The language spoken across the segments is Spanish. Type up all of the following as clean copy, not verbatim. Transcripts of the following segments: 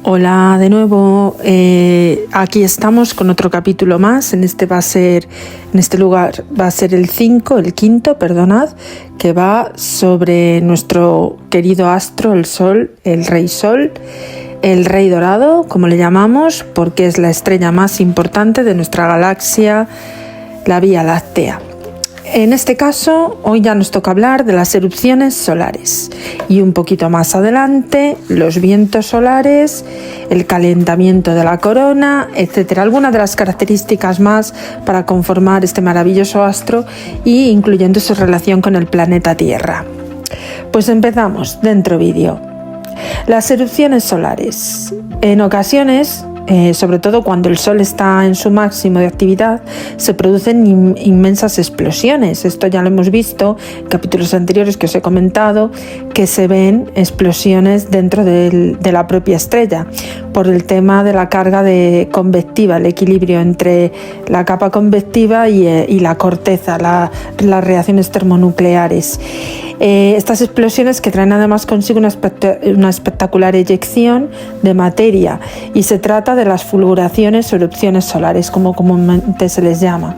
Hola de nuevo, aquí estamos con otro capítulo más. En este lugar va a ser el quinto, que va sobre nuestro querido astro, el Sol, el Rey Sol, el Rey Dorado, como le llamamos, porque es la estrella más importante de nuestra galaxia, la Vía Láctea. En este caso, hoy ya nos toca hablar de las erupciones solares y un poquito más adelante, los vientos solares, el calentamiento de la corona, etcétera. Algunas de las características más para conformar este maravilloso astro y incluyendo su relación con el planeta Tierra. Pues empezamos, dentro vídeo. Las erupciones solares. En ocasiones, sobre todo cuando el Sol está en su máximo de actividad, se producen inmensas explosiones. Esto ya lo hemos visto en capítulos anteriores que os he comentado, que se ven explosiones dentro de la propia estrella por el tema de la carga convectiva, el equilibrio entre la capa convectiva y la corteza, las reacciones termonucleares. Estas explosiones que traen además consigo una espectacular eyección de materia, y se trata de las fulguraciones o erupciones solares, como comúnmente se les llama.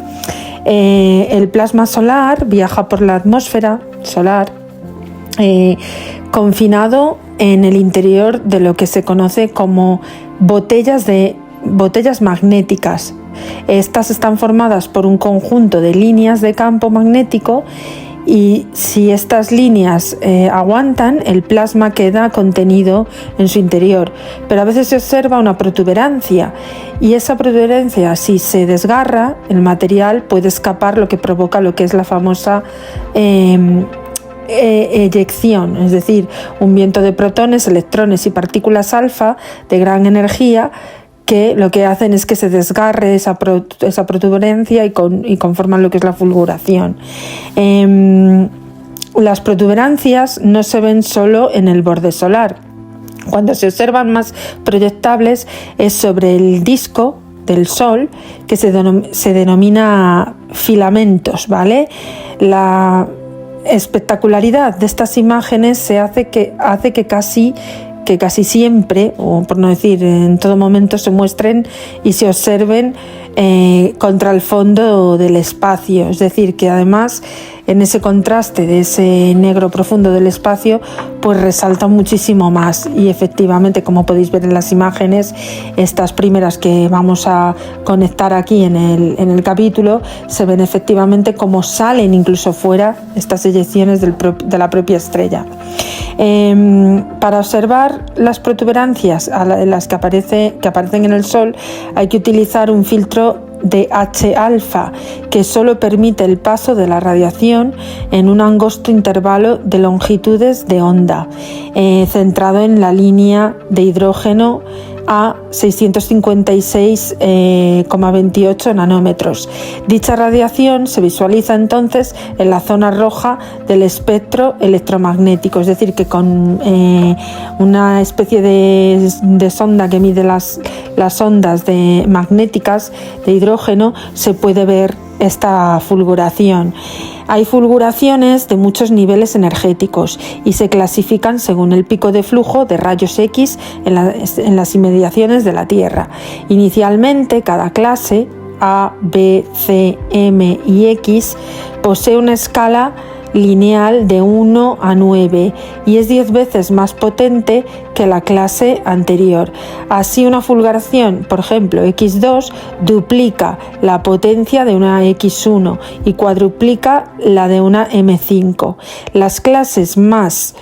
El plasma solar viaja por la atmósfera solar confinado en el interior de lo que se conoce como botellas magnéticas. Estas están formadas por un conjunto de líneas de campo magnético, y si estas líneas aguantan, el plasma queda contenido en su interior. Pero a veces se observa una protuberancia, y esa protuberancia, si se desgarra, el material puede escapar, lo que provoca lo que es la famosa eyección, es decir, un viento de protones, electrones y partículas alfa de gran energía, que lo que hacen es que se desgarre esa protuberancia y conforman lo que es la fulguración. Las protuberancias no se ven solo en el borde solar. Cuando se observan más proyectables es sobre el disco del Sol, que se denomina filamentos, ¿vale? La espectacularidad de estas imágenes se hace que casi siempre, o por no decir en todo momento, se muestren y se observen contra el fondo del espacio. Es decir, que además en ese contraste de ese negro profundo del espacio, pues resalta muchísimo más. Y efectivamente, como podéis ver en las imágenes, estas primeras que vamos a conectar aquí en el capítulo, se ven efectivamente cómo salen incluso fuera estas eyecciones de la propia estrella. Para observar las protuberancias las que aparecen en el Sol, hay que utilizar un filtro de H-alfa, que solo permite el paso de la radiación en un angosto intervalo de longitudes de onda, centrado en la línea de hidrógeno a 656,28 nanómetros. Dicha radiación se visualiza entonces en la zona roja del espectro electromagnético, es decir, que con una especie de sonda que mide las ondas magnéticas de hidrógeno se puede ver esta fulguración. Hay fulguraciones de muchos niveles energéticos y se clasifican según el pico de flujo de rayos X en las inmediaciones de la Tierra. Inicialmente, cada clase A, B, C, M y X posee una escala lineal de 1 a 9 y es 10 veces más potente que la clase anterior. Así, una fulguración, por ejemplo X2, duplica la potencia de una X1 y cuadruplica la de una M5. Las clases más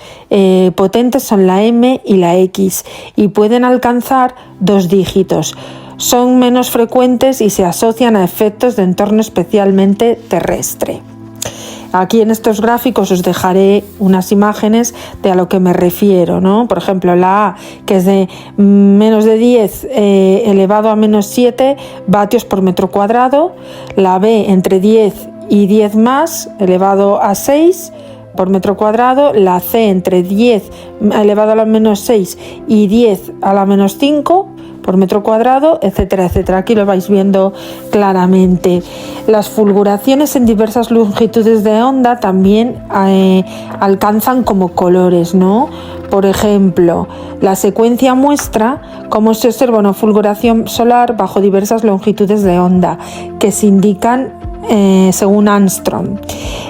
potentes son la M y la X y pueden alcanzar 2 dígitos. Son menos frecuentes y se asocian a efectos de entorno especialmente terrestre. Aquí en estos gráficos os dejaré unas imágenes de a lo que me refiero, ¿no? Por ejemplo, la A, que es de menos de 10 elevado a menos 7 vatios por metro cuadrado, la B entre 10 y 10 más elevado a 6 por metro cuadrado, la C entre 10 elevado a la menos 6 y 10 a la menos 5 por metro cuadrado, etcétera, etcétera. Aquí lo vais viendo claramente. Las fulguraciones en diversas longitudes de onda también alcanzan como colores, ¿no? Por ejemplo, la secuencia muestra cómo se observa una fulguración solar bajo diversas longitudes de onda, que se indican según Armstrong.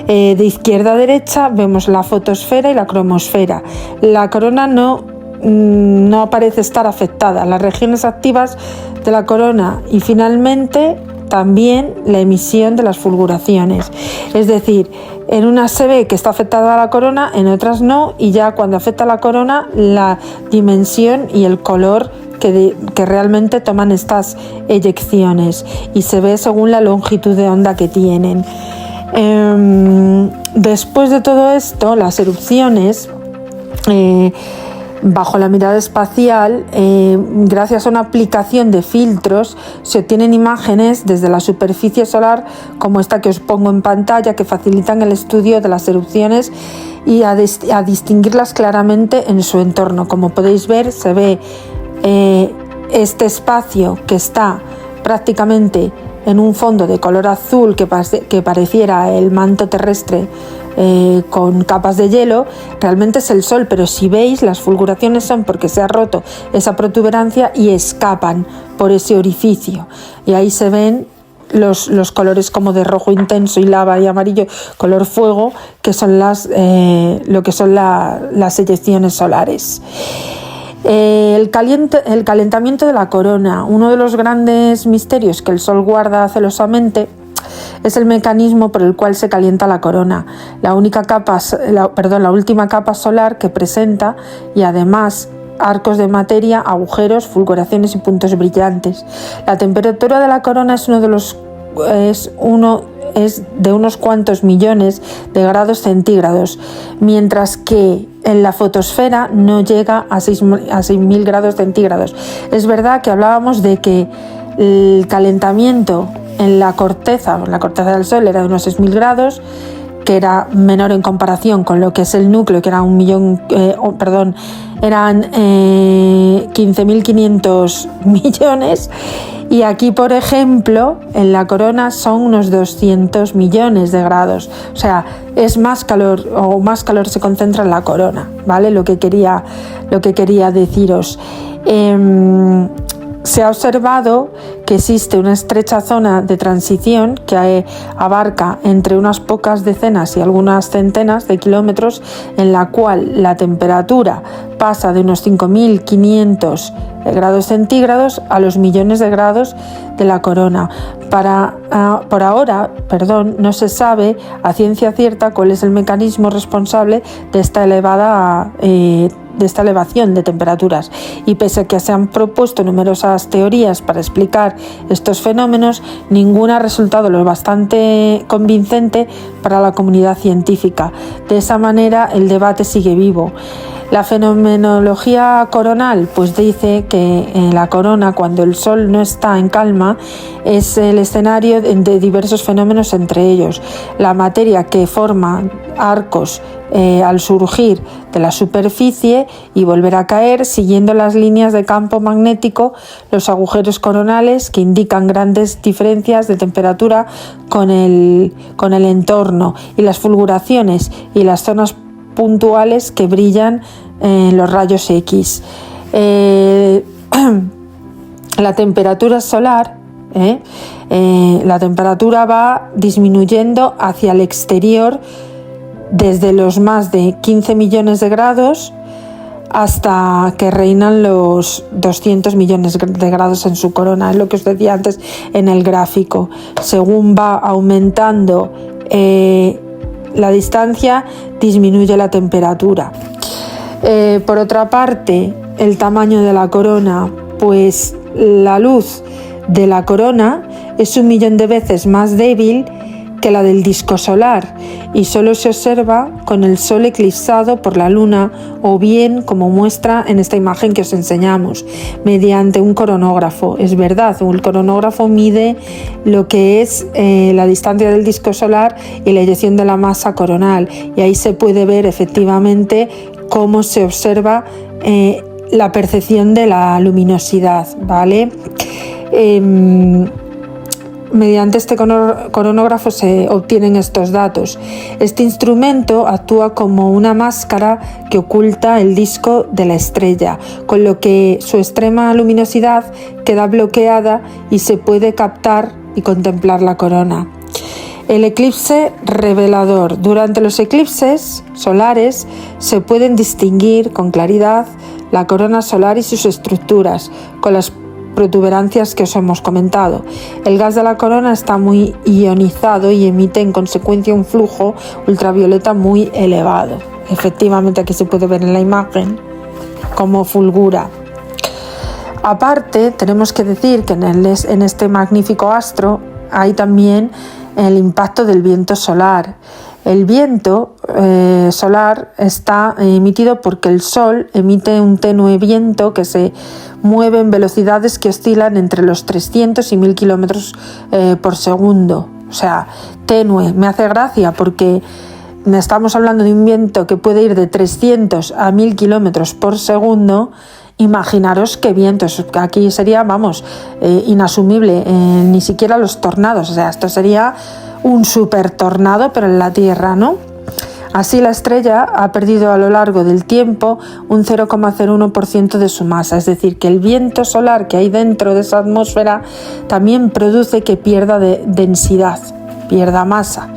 De izquierda a derecha vemos la fotosfera y la cromosfera. La corona no parece estar afectada. Las regiones activas de la corona y finalmente también la emisión de las fulguraciones. Es decir, en unas se ve que está afectada la corona, en otras no, y ya cuando afecta la corona, la dimensión y el color que realmente toman estas eyecciones, y se ve según la longitud de onda que tienen. Después de todo esto, las erupciones bajo la mirada espacial, gracias a una aplicación de filtros, se obtienen imágenes desde la superficie solar como esta que os pongo en pantalla, que facilitan el estudio de las erupciones y a distinguirlas claramente en su entorno. Como podéis ver, se ve este espacio que está prácticamente en un fondo de color azul que pareciera el manto terrestre con capas de hielo. Realmente es el Sol, pero si veis, las fulguraciones son porque se ha roto esa protuberancia y escapan por ese orificio, y ahí se ven los colores como de rojo intenso y lava y amarillo color fuego, que son lo que son las eyecciones solares. El calentamiento de la corona. Uno de los grandes misterios que el Sol guarda celosamente es el mecanismo por el cual se calienta la corona, la última capa solar que presenta, y además arcos de materia, agujeros, fulguraciones y puntos brillantes. La temperatura de la corona es de unos cuantos millones de grados centígrados, mientras que en la fotosfera no llega a 6.000 grados centígrados. Es verdad que hablábamos de que el calentamiento en la corteza del Sol era de unos 6.000 grados, que era menor en comparación con lo que es el núcleo, que era eran 15.500 millones, y aquí, por ejemplo, en la corona son unos 200 millones de grados. O sea, es más calor se concentra en la corona, ¿vale? Lo que quería deciros. Se ha observado que existe una estrecha zona de transición que abarca entre unas pocas decenas y algunas centenas de kilómetros, en la cual la temperatura pasa de unos 5.500 grados centígrados a los millones de grados de la corona. Por ahora, no se sabe a ciencia cierta cuál es el mecanismo responsable de esta elevación de temperaturas, y pese a que se han propuesto numerosas teorías para explicar estos fenómenos, ninguna ha resultado lo bastante convincente para la comunidad científica. De esa manera, el debate sigue vivo. La fenomenología coronal pues dice que la corona, cuando el Sol no está en calma, es el escenario de diversos fenómenos, entre ellos la materia que forma arcos al surgir de la superficie y volver a caer, siguiendo las líneas de campo magnético, los agujeros coronales que indican grandes diferencias de temperatura con el entorno, y las fulguraciones y las zonas puntuales que brillan en los rayos X. La temperatura solar, la temperatura va disminuyendo hacia el exterior desde los más de 15 millones de grados hasta que reinan los 200 millones de grados en su corona. Es lo que os decía antes en el gráfico. Según va aumentando la distancia, disminuye la temperatura. Por otra parte, el tamaño de la corona, pues la luz de la corona es 1.000.000 de veces más débil que la del disco solar, y solo se observa con el Sol eclipsado por la Luna, o bien, como muestra en esta imagen que os enseñamos, mediante un coronógrafo. Es verdad, el coronógrafo mide lo que es la distancia del disco solar y la eyección de la masa coronal, y ahí se puede ver efectivamente cómo se observa la percepción de la luminosidad, ¿vale? Mediante este coronógrafo se obtienen estos datos. Este instrumento actúa como una máscara que oculta el disco de la estrella, con lo que su extrema luminosidad queda bloqueada y se puede captar y contemplar la corona. El eclipse revelador. Durante los eclipses solares se pueden distinguir con claridad la corona solar y sus estructuras, con las protuberancias que os hemos comentado. El gas de la corona está muy ionizado y emite en consecuencia un flujo ultravioleta muy elevado. Efectivamente, aquí se puede ver en la imagen cómo fulgura. Aparte, tenemos que decir que en este magnífico astro hay también el impacto del viento solar. El viento solar está emitido porque el Sol emite un tenue viento que se mueve en velocidades que oscilan entre los 300 y 1000 kilómetros por segundo. O sea, tenue. Me hace gracia porque estamos hablando de un viento que puede ir de 300 a 1000 kilómetros por segundo. Imaginaros qué vientos, aquí sería, inasumible, ni siquiera los tornados, o sea, esto sería un super tornado, pero en la Tierra, ¿no? Así la estrella ha perdido a lo largo del tiempo un 0,01% de su masa, es decir, que el viento solar que hay dentro de esa atmósfera también produce que pierda de densidad, pierda masa.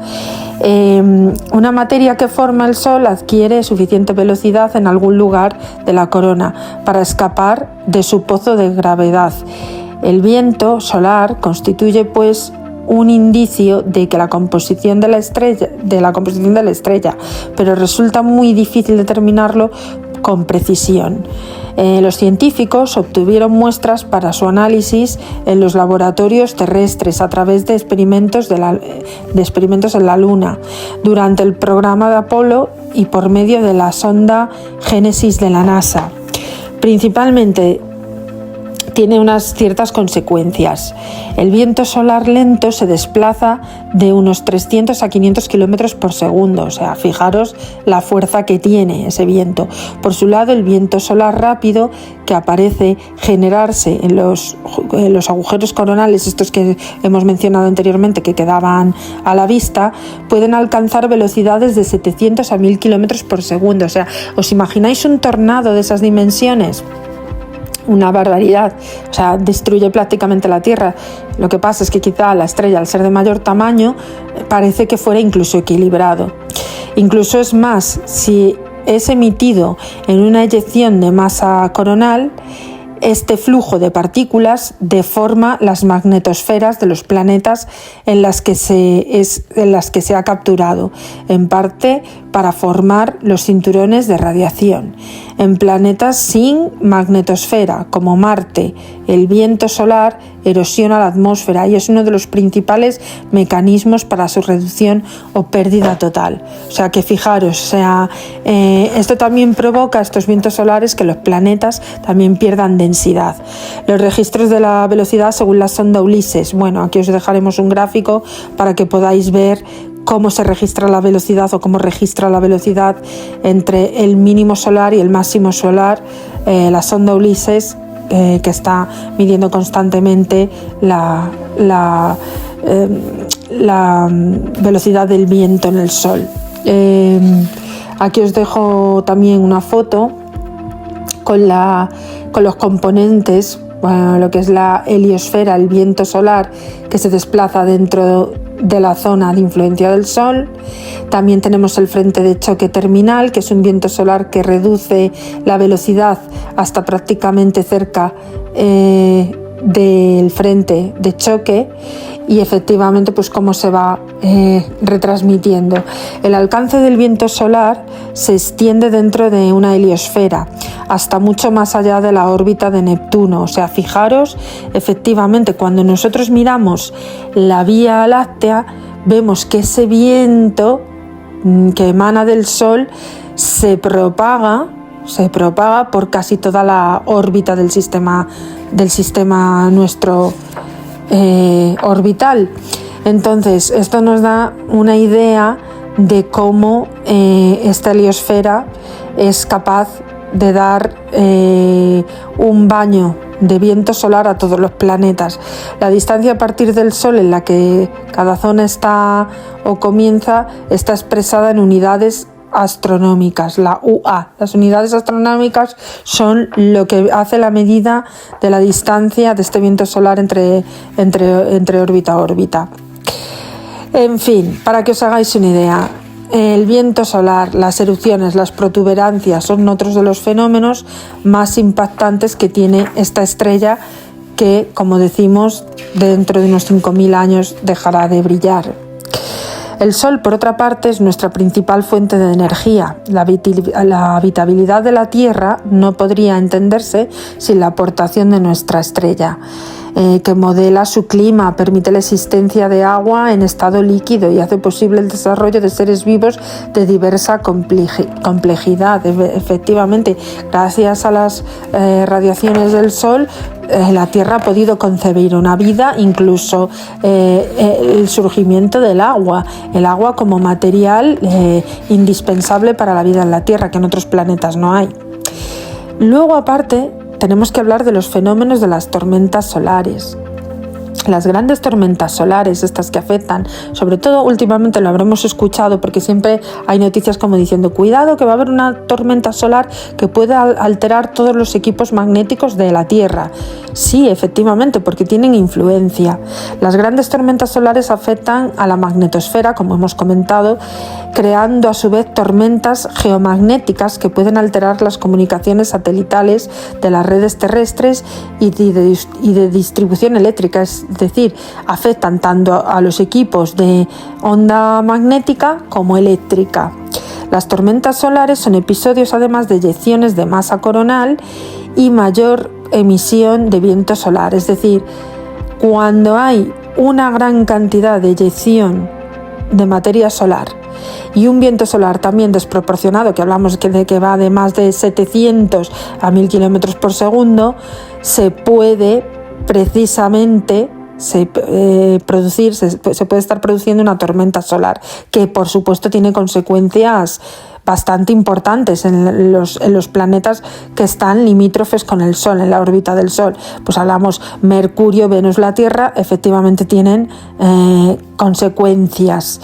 Una materia que forma el Sol adquiere suficiente velocidad en algún lugar de la corona para escapar de su pozo de gravedad. El viento solar constituye, pues, un indicio de la composición de la estrella, pero resulta muy difícil determinarlo con precisión. Los científicos obtuvieron muestras para su análisis en los laboratorios terrestres a través de experimentos en la Luna, durante el programa de Apolo y por medio de la sonda Génesis de la NASA. Principalmente tiene unas ciertas consecuencias. El viento solar lento se desplaza de unos 300 a 500 kilómetros por segundo, o sea, fijaros la fuerza que tiene ese viento. Por su lado, el viento solar rápido, que aparece generarse en los agujeros coronales, estos que hemos mencionado anteriormente, que quedaban a la vista, pueden alcanzar velocidades de 700 a 1000 kilómetros por segundo. O sea, ¿os imagináis un tornado de esas dimensiones? Una barbaridad, o sea, destruye prácticamente la Tierra. Lo que pasa es que quizá la estrella, al ser de mayor tamaño, parece que fuera incluso equilibrado. Incluso es más, si es emitido en una eyección de masa coronal, este flujo de partículas deforma las magnetosferas de los planetas en las que se ha capturado, en parte para formar los cinturones de radiación. En planetas sin magnetosfera, como Marte, el viento solar erosiona la atmósfera y es uno de los principales mecanismos para su reducción o pérdida total. O sea que fijaros, esto también provoca, estos vientos solares, que los planetas también pierdan densidad. Los registros de la velocidad según la sonda Ulises. Bueno, aquí os dejaremos un gráfico para que podáis ver cómo se registra la velocidad o cómo registra la velocidad entre el mínimo solar y el máximo solar, la sonda Ulises, que está midiendo constantemente la velocidad del viento en el Sol. Aquí os dejo también una foto con los componentes, lo que es la heliosfera, el viento solar que se desplaza dentro de la zona de influencia del Sol. También tenemos el frente de choque terminal, que es un viento solar que reduce la velocidad hasta prácticamente cerca del frente de choque, y efectivamente pues cómo se va retransmitiendo. El alcance del viento solar se extiende dentro de una heliosfera hasta mucho más allá de la órbita de Neptuno. O sea, fijaros, efectivamente, cuando nosotros miramos la Vía Láctea, vemos que ese viento que emana del Sol se propaga por casi toda la órbita del sistema nuestro orbital. Entonces, esto nos da una idea de cómo esta heliosfera es capaz de dar un baño de viento solar a todos los planetas. La distancia a partir del Sol en la que cada zona está o comienza está expresada en unidades astronómicas, la UA. Las unidades astronómicas son lo que hace la medida de la distancia de este viento solar entre órbita a órbita. En fin, para que os hagáis una idea, el viento solar, las erupciones, las protuberancias son otros de los fenómenos más impactantes que tiene esta estrella que, como decimos, dentro de unos 5.000 años dejará de brillar. El Sol, por otra parte, es nuestra principal fuente de energía. La habitabilidad de la Tierra no podría entenderse sin la aportación de nuestra estrella, que modela su clima, permite la existencia de agua en estado líquido y hace posible el desarrollo de seres vivos de diversa complejidad. Efectivamente, gracias a las radiaciones del Sol, la Tierra ha podido concebir una vida, incluso el surgimiento del agua, el agua como material indispensable para la vida en la Tierra, que en otros planetas no hay. Luego, aparte, tenemos que hablar de los fenómenos de las tormentas solares. Las grandes tormentas solares, estas que afectan, sobre todo últimamente lo habremos escuchado porque siempre hay noticias como diciendo cuidado que va a haber una tormenta solar que puede alterar todos los equipos magnéticos de la Tierra. Sí, efectivamente, porque tienen influencia. Las grandes tormentas solares afectan a la magnetosfera, como hemos comentado, creando a su vez tormentas geomagnéticas que pueden alterar las comunicaciones satelitales de las redes terrestres y de distribución eléctrica, es decir, afectan tanto a los equipos de onda magnética como eléctrica. Las tormentas solares son episodios además de eyecciones de masa coronal y mayor emisión de viento solar, es decir, cuando hay una gran cantidad de eyección de materia solar y un viento solar también desproporcionado, que hablamos de que va de más de 700 a 1000 kilómetros por segundo, se puede precisamente se puede estar produciendo una tormenta solar que por supuesto tiene consecuencias bastante importantes en los planetas que están limítrofes con el Sol, en la órbita del Sol. Pues hablamos Mercurio, Venus, la Tierra, efectivamente tienen consecuencias.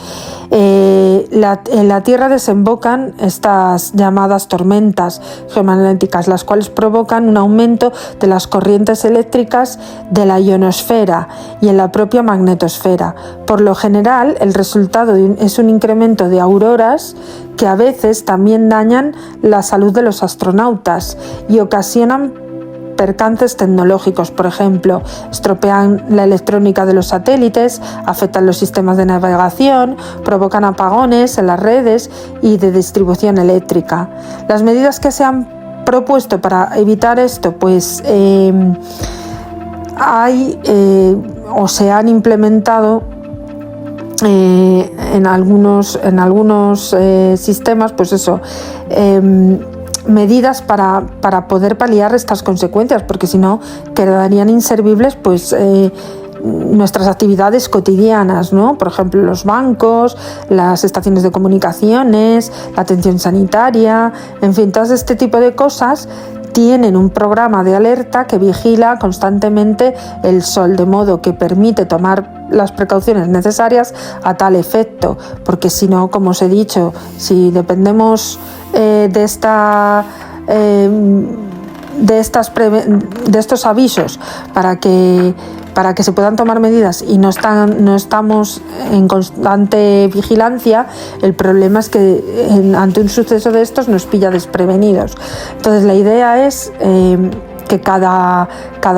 En la Tierra desembocan estas llamadas tormentas geomagnéticas, las cuales provocan un aumento de las corrientes eléctricas de la ionosfera y en la propia magnetosfera. Por lo general, el resultado es un incremento de auroras que a veces también dañan la salud de los astronautas y ocasionan percances tecnológicos, por ejemplo, estropean la electrónica de los satélites, afectan los sistemas de navegación, provocan apagones en las redes y de distribución eléctrica. Las medidas que se han propuesto para evitar esto, pues se han implementado en algunos sistemas, pues eso, medidas para poder paliar estas consecuencias, porque si no quedarían inservibles pues nuestras actividades cotidianas, ¿no? Por ejemplo, los bancos, las estaciones de comunicaciones, la atención sanitaria, en fin, todo este tipo de cosas tienen un programa de alerta que vigila constantemente el Sol, de modo que permite tomar las precauciones necesarias a tal efecto, porque si no, como os he dicho, si dependemos de estos avisos para que se puedan tomar medidas y no estamos en constante vigilancia, el problema es que ante un suceso de estos nos pilla desprevenidos. Entonces la idea es que cada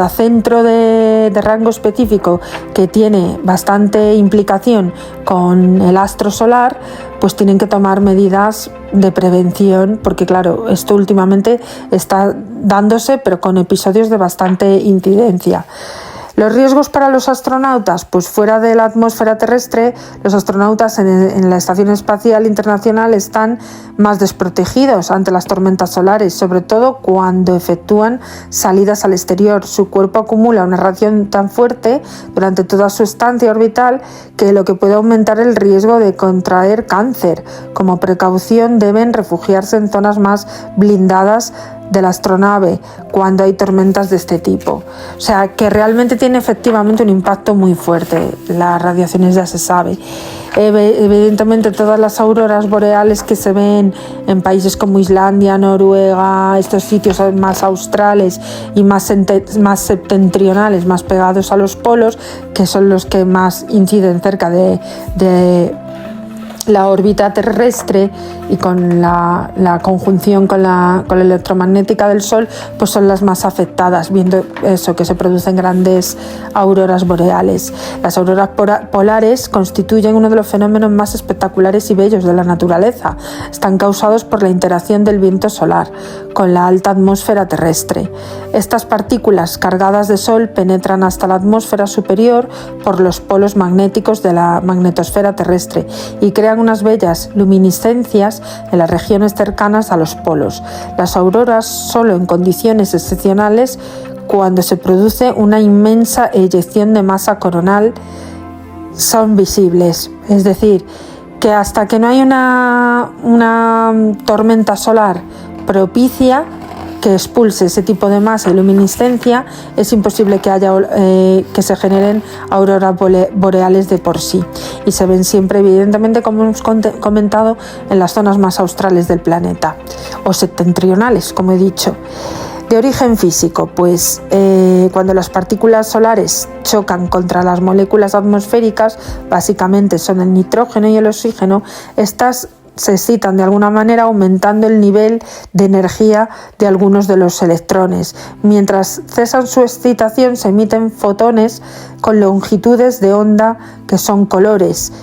centro de rango específico que tiene bastante implicación con el astro solar, pues tienen que tomar medidas de prevención, porque claro, esto últimamente está dándose, pero con episodios de bastante incidencia. Los riesgos para los astronautas, pues fuera de la atmósfera terrestre, los astronautas en la Estación Espacial Internacional están más desprotegidos ante las tormentas solares, sobre todo cuando efectúan salidas al exterior. Su cuerpo acumula una radiación tan fuerte durante toda su estancia orbital que lo que puede aumentar el riesgo de contraer cáncer. Como precaución deben refugiarse en zonas más blindadas de la astronave cuando hay tormentas de este tipo. O sea, que realmente tiene efectivamente un impacto muy fuerte. Las radiaciones ya se sabe. Evidentemente todas las auroras boreales que se ven en países como Islandia, Noruega, estos sitios más australes y más septentrionales, más pegados a los polos, que son los que más inciden cerca de la órbita terrestre y con la conjunción con la electromagnética del Sol, pues son las más afectadas, viendo eso, que se producen grandes auroras boreales. Las auroras polares constituyen uno de los fenómenos más espectaculares y bellos de la naturaleza. Están causados por la interacción del viento solar con la alta atmósfera terrestre. Estas partículas cargadas de Sol penetran hasta la atmósfera superior por los polos magnéticos de la magnetosfera terrestre y crean unas bellas luminiscencias en las regiones cercanas a los polos. Las auroras, solo en condiciones excepcionales, cuando se produce una inmensa eyección de masa coronal, son visibles. Es decir, que hasta que no hay una tormenta solar propicia que expulse ese tipo de masa y luminiscencia, es imposible que haya que se generen auroras boreales de por sí, y se ven siempre, evidentemente, como hemos comentado, en las zonas más australes del planeta o septentrionales, como he dicho. De origen físico, pues cuando las partículas solares chocan contra las moléculas atmosféricas, básicamente son el nitrógeno y el oxígeno, estas se excitan de alguna manera, aumentando el nivel de energía de algunos de los electrones. Mientras cesan su excitación, se emiten fotones con longitudes de onda que son colores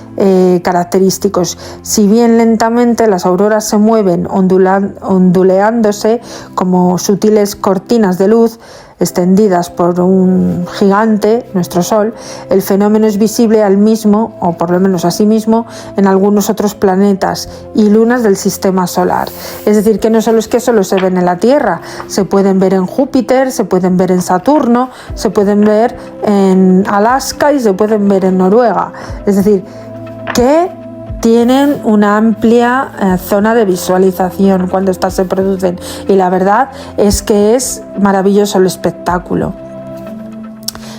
característicos. Si bien lentamente, las auroras se mueven onduleándose como sutiles cortinas de luz extendidas por un gigante, nuestro Sol. El fenómeno es visible al mismo, o por lo menos a sí mismo, en algunos otros planetas y lunas del sistema solar. Es decir, que no solo es que solo se ven en la Tierra, se pueden ver en Júpiter, se pueden ver en Saturno, se pueden ver en Alaska y se pueden ver en Noruega. Es decir, que tienen una amplia zona de visualización cuando estas se producen, y la verdad es que es maravilloso el espectáculo.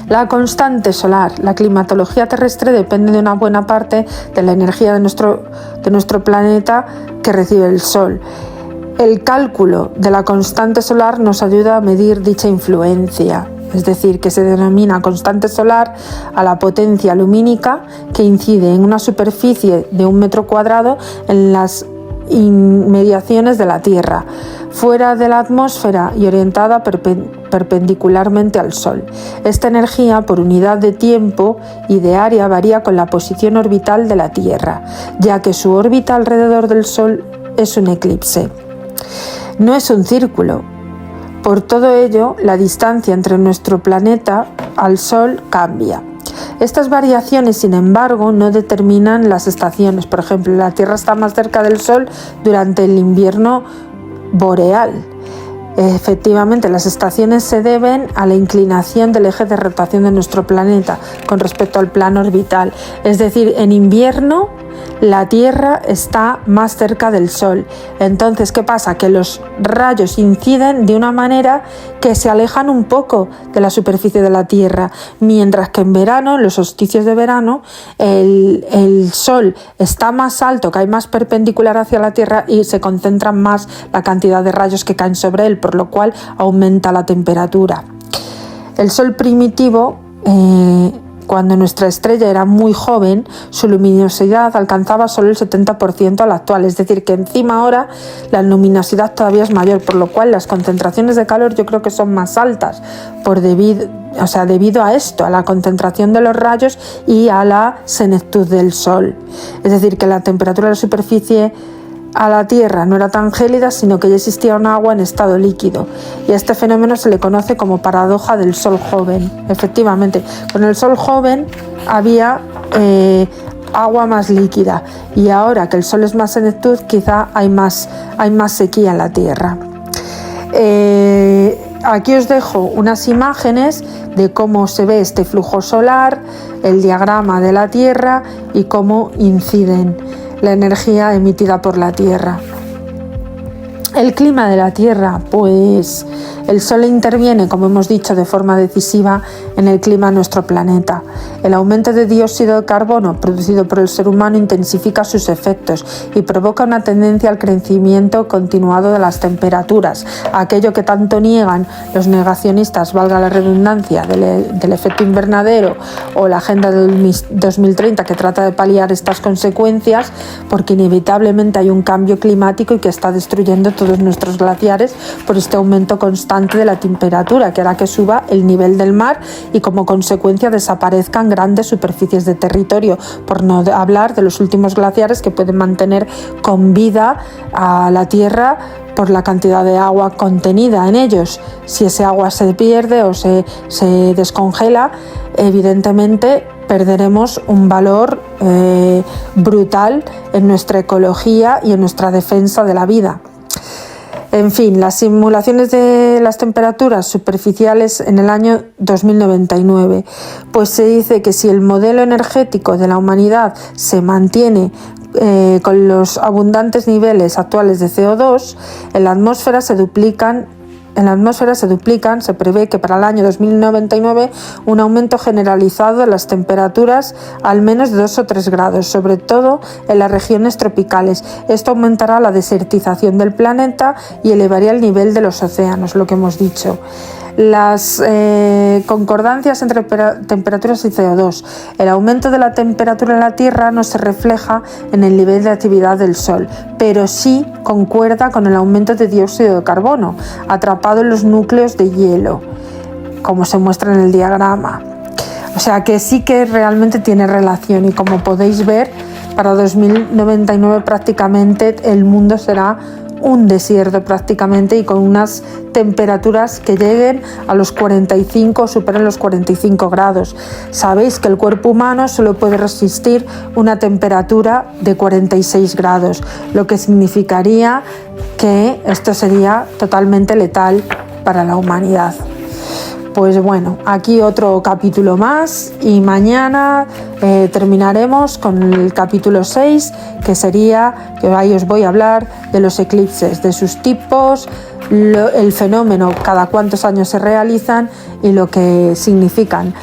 La constante solar. La climatología terrestre depende de una buena parte de la energía de nuestro planeta que recibe el Sol. El cálculo de la constante solar nos ayuda a medir dicha influencia. Es decir, que se denomina constante solar a la potencia lumínica que incide en una superficie de 1 metro cuadrado en las inmediaciones de la Tierra, fuera de la atmósfera y orientada perpendicularmente al Sol. Esta energía por unidad de tiempo y de área varía con la posición orbital de la Tierra, ya que su órbita alrededor del Sol es un eclipse. No es un círculo. Por todo ello, la distancia entre nuestro planeta al Sol cambia. Estas variaciones, sin embargo, no determinan las estaciones. Por ejemplo, la Tierra está más cerca del Sol durante el invierno boreal. Efectivamente, las estaciones se deben a la inclinación del eje de rotación de nuestro planeta con respecto al plano orbital. Es decir, en invierno la Tierra está más cerca del Sol. Entonces, ¿qué pasa? Que los rayos inciden de una manera que se alejan un poco de la superficie de la Tierra, mientras que en verano, en los solsticios de verano, el Sol está más alto, cae más perpendicular hacia la Tierra y se concentra más la cantidad de rayos que caen sobre él, por lo cual aumenta la temperatura. El Sol primitivo, cuando nuestra estrella era muy joven, su luminosidad alcanzaba solo el 70% a la actual, es decir, que encima ahora la luminosidad todavía es mayor, por lo cual las concentraciones de calor yo creo que son más altas debido a esto, a la concentración de los rayos y a la senectud del Sol. Es decir, que la temperatura de la superficie a la Tierra no era tan gélida, sino que ya existía un agua en estado líquido, y a este fenómeno se le conoce como paradoja del Sol joven. Efectivamente, con el Sol joven había agua más líquida, y ahora que el Sol es más senectud, quizá hay más sequía en la Tierra. Aquí os dejo unas imágenes de cómo se ve este flujo solar, el diagrama de la Tierra y cómo inciden la energía emitida por la Tierra. El clima de la Tierra, pues el Sol interviene, como hemos dicho, de forma decisiva en el clima de nuestro planeta. El aumento de dióxido de carbono producido por el ser humano intensifica sus efectos y provoca una tendencia al crecimiento continuado de las temperaturas, aquello que tanto niegan los negacionistas, valga la redundancia, del efecto invernadero o la Agenda del 2030 que trata de paliar estas consecuencias, porque inevitablemente hay un cambio climático y que está destruyendo todos nuestros glaciares por este aumento constante de la temperatura, que hará que suba el nivel del mar y como consecuencia desaparezcan grandes superficies de territorio, por no hablar de los últimos glaciares que pueden mantener con vida a la Tierra por la cantidad de agua contenida en ellos. Si ese agua se pierde o se descongela, evidentemente perderemos un valor brutal en nuestra ecología y en nuestra defensa de la vida. En fin, las simulaciones de las temperaturas superficiales en el año 2099, pues se dice que si el modelo energético de la humanidad se mantiene con los abundantes niveles actuales de CO2, en la atmósfera se duplican, se prevé que para el año 2099 un aumento generalizado de las temperaturas al menos de 2 o 3 grados, sobre todo en las regiones tropicales. Esto aumentará la desertización del planeta y elevaría el nivel de los océanos, lo que hemos dicho. Las concordancias entre temperaturas y CO2. El aumento de la temperatura en la Tierra no se refleja en el nivel de actividad del Sol, pero sí concuerda con el aumento de dióxido de carbono atrapado en los núcleos de hielo, como se muestra en el diagrama. O sea que sí que realmente tiene relación, y como podéis ver, para 2099 prácticamente el mundo será un desierto prácticamente, y con unas temperaturas que lleguen a los 45 o superen los 45 grados. Sabéis que el cuerpo humano solo puede resistir una temperatura de 46 grados, lo que significaría que esto sería totalmente letal para la humanidad. Pues bueno, aquí otro capítulo más, y mañana terminaremos con el capítulo 6, que sería, que ahí os voy a hablar de los eclipses, de sus tipos, el fenómeno, cada cuántos años se realizan y lo que significan.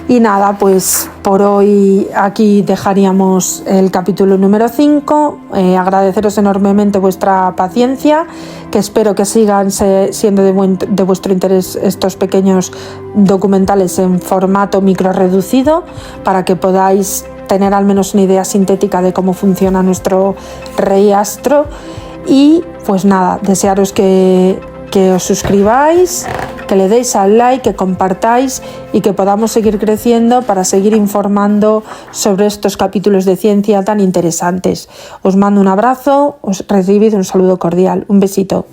Y nada, pues por hoy aquí dejaríamos el capítulo número 5. Agradeceros enormemente vuestra paciencia, que espero que sigan siendo de vuestro interés estos pequeños documentales en formato micro reducido, para que podáis tener al menos una idea sintética de cómo funciona nuestro rey astro. Y pues nada, desearos que os suscribáis, que le deis al like, que compartáis y que podamos seguir creciendo para seguir informando sobre estos capítulos de ciencia tan interesantes. Os mando un abrazo, os recibid un saludo cordial, un besito.